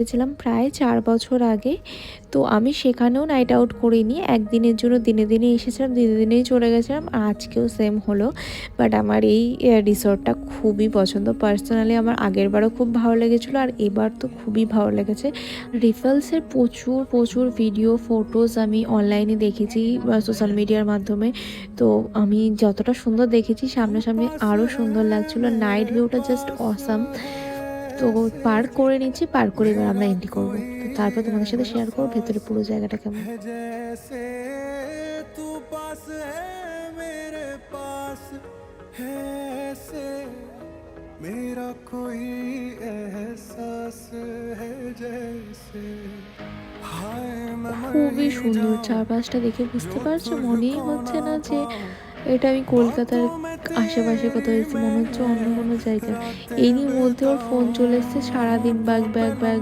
গেছিলাম প্রায় ৪ বছর আগে। তো আমি সেখানেও নাইট আউট করিনি। একদিনের জন্য দিনে, দিনে এসেছিলাম, দিনে, দিনেই চলে গেছিলাম। আর আজকেও সেম হলো। বাট আমার এই রিসর্টটা খুবই পছন্দ। পার্সোনালি আমার আগেরবারও খুব ভালো লেগেছিলো আর এবার তো খুবই ভালো লেগেছে। রিফেলসের প্রচুর, প্রচুর ভিডিও, ফটোস আমি অনলাইনে দেখেছি সোশ্যাল মিডিয়ার মাধ্যমে। তো আমি যতটা সুন্দর দেখেছি সামনাসামনি আরও সুন্দর লাগছিলো। নাইট ভিউটা জাস্ট অসাম। তো পার্ক করে নিচ্ছি, পার্ক করে এবার আমরা এন্ট্রি করব। তো তারপর তোমাদের সাথে শেয়ার করব ভেতরে পুরো জায়গাটা কেমন। है जैसे तू पास है मेरे पास है ऐसे मेरा कोई एहसास है जैसे हाय मैं मर খুবই ही সুন্দর जाऊं চারপাশটা দেখে বুঝতে यूं পারছো, মনেই तुझको হচ্ছে ना না যে पाऊं এটা আমি কলকাতার बातों में আশেপাশে কোথাও तेरी এসেছি, মনে হচ্ছে অন্য मैं কোনো জায়গা। रातें এরই মধ্যে ওর ফোন চলে এসেছে, সারাদিন ব্যাগ ব্যাগ ব্যাগ